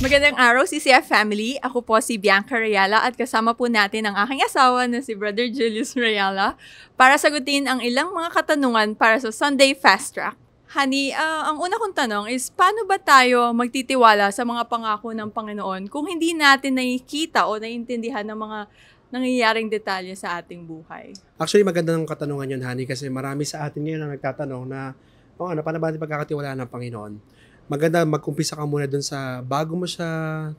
Magandang araw, CCF family. Ako po si Bianca Rayala at kasama po natin ang aking asawa na si Brother Julius Rayala para sagutin ang ilang mga katanungan para sa Sunday Fast Track. Honey, ang una kong tanong is, paano ba tayo magtitiwala sa mga pangako ng Panginoon kung hindi natin nakikita o naiintindihan ng mga nangyayaring detalye sa ating buhay? Actually, maganda ng katanungan yun, honey, kasi marami sa atin ngayon ang nagtatanong na, paano ba natin pagkakatiwalaan ng Panginoon? Maganda mag-umpisa ka muna dun sa bago mo siya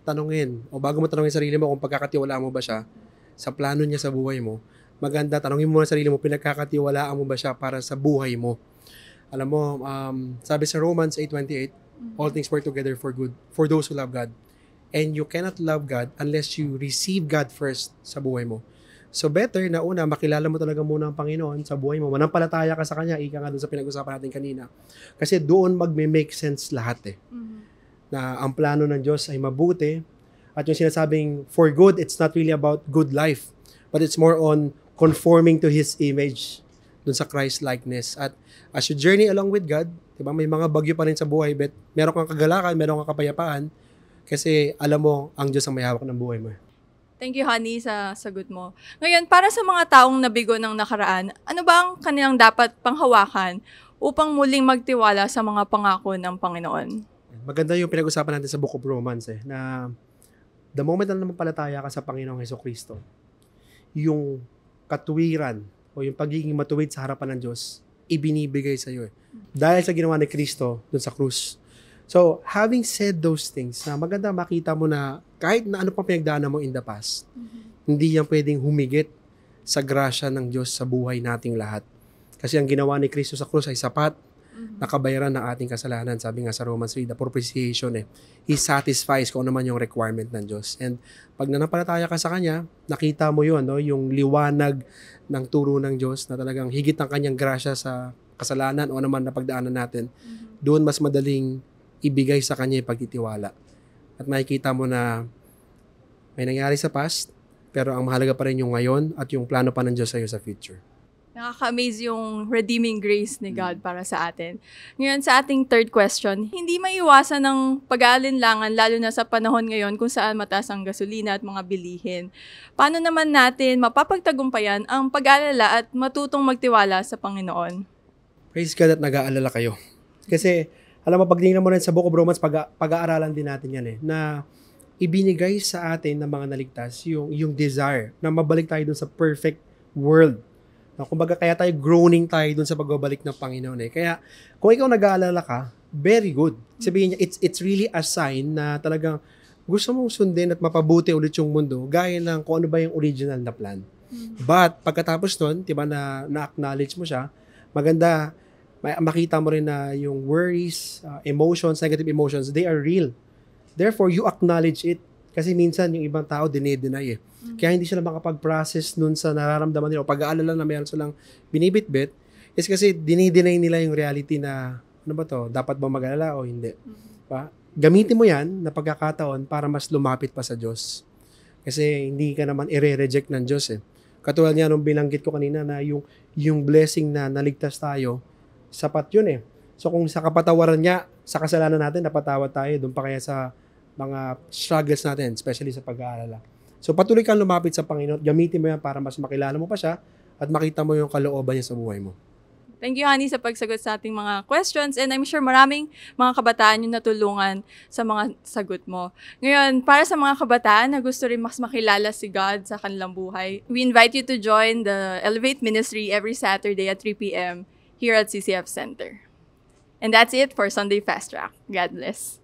tanungin o bago mo tanungin sarili mo kung pagkakatiwalaan mo ba siya sa plano niya sa buhay mo. Maganda, tanungin mo muna sarili mo, pinagkakatiwalaan mo ba siya para sa buhay mo? Alam mo, sabi sa Romans 8:28, all things work together for good for those who love God. And you cannot love God unless you receive God first sa buhay mo. So better na una, makilala mo talaga muna ang Panginoon sa buhay mo. Manampalataya ka sa Kanya, ika nga doon sa pinag-usapan natin kanina. Kasi doon magme-make sense lahat Na ang plano ng Diyos ay mabuti. At yung sinasabing for good, it's not really about good life. But it's more on conforming to His image doon sa Christ-likeness. At as you journey along with God, diba, may mga bagyo pa rin sa buhay, but meron kang kagalakan, meron kang kapayapaan, kasi alam mo, ang Diyos ang may hawak ng buhay mo. Thank you, honey, sa sagot mo. Ngayon, para sa mga taong nabigo ng nakaraan, ano ba ang kanilang dapat panghawakan upang muling magtiwala sa mga pangako ng Panginoon? Maganda yung pinag-usapan natin sa Book of Romans, na the moment na nampalataya ka sa Panginoong Hesukristo, yung katuwiran o yung pagiging matuwid sa harapan ng Diyos, ibinibigay sa iyo. Dahil sa ginawa ni Kristo dun sa krus. So, having said those things, na maganda makita mo na kahit na ano pang pinagdaanan mo in the past, hindi yan pwedeng humigit sa grasya ng Diyos sa buhay nating lahat. Kasi ang ginawa ni Kristo sa krus ay sapat, nakabayaran ng ating kasalanan. Sabi nga sa Romans 3, the propitiation, He satisfies kung ano man yung requirement ng Diyos. And pag nanampalataya ka sa Kanya, nakita mo yun, no? Yung liwanag ng turo ng Diyos na talagang higit ang Kanyang grasya sa kasalanan o ano man na pagdaanan natin. Doon mas madaling ibigay sa Kanya yung pagtitiwala. At makikita mo na may nangyari sa past, pero ang mahalaga pa rin yung ngayon at yung plano pa ng Diyos sa iyo sa future. Nakaka-amaze yung redeeming grace ni God para sa atin. Ngayon, sa ating third question, hindi maiwasan ng pag-aalinlangan, lalo na sa panahon ngayon kung saan mataas ang gasolina at mga bilihin. Paano naman natin mapapagtagumpayan ang pag-aalala at matutong magtiwala sa Panginoon? Praise God at nag-aalala kayo. Kasi, alam mo, pagtingnan mo rin sa Book of Romans, pag-aaralan din natin yan na ibinigay sa atin ng mga naligtas yung desire na mabalik tayo dun sa perfect world. Kumbaga, kaya tayo groaning tayo dun sa pagbabalik ng Panginoon. Kaya, kung ikaw nag-aalala ka, very good. Sabihin niya, it's really a sign na talagang gusto mong sundin at mapabuti ulit yung mundo gaya ng kung ano ba yung original na plan. But, pagkatapos nun, diba, na-acknowledge mo siya, maganda, makita mo rin na yung worries, emotions, negative emotions, they are real. Therefore, you acknowledge it. Kasi minsan, yung ibang tao, dinedeny Kaya hindi sila makapag-process nun sa nararamdaman nila o pag-aalala na mayroon silang binibitbit is kasi dinideny nila yung reality na, ano ba to, dapat ba mag-alala o hindi? Gamitin mo yan na pagkakataon para mas lumapit pa sa Diyos. Kasi hindi ka naman i-reject ng Diyos Katulad niya nung binanggit ko kanina na yung blessing na naligtas tayo, sapat yun So kung sa kapatawaran niya, sa kasalanan natin, napatawad tayo, doon pa kaya sa mga struggles natin, especially sa pag-aalala. So patuloy kang lumapit sa Panginoon, gamitin mo yan para mas makilala mo pa siya at makita mo yung kalooban niya sa buhay mo. Thank you, honey, sa pagsagot sa ating mga questions, and I'm sure maraming mga kabataan yung natulungan sa mga sagot mo. Ngayon, para sa mga kabataan na gusto rin mas makilala si God sa kanilang buhay, we invite you to join the Elevate Ministry every Saturday at 3 p.m. here at CCF Center. And that's it for Sunday Fast Track. God bless.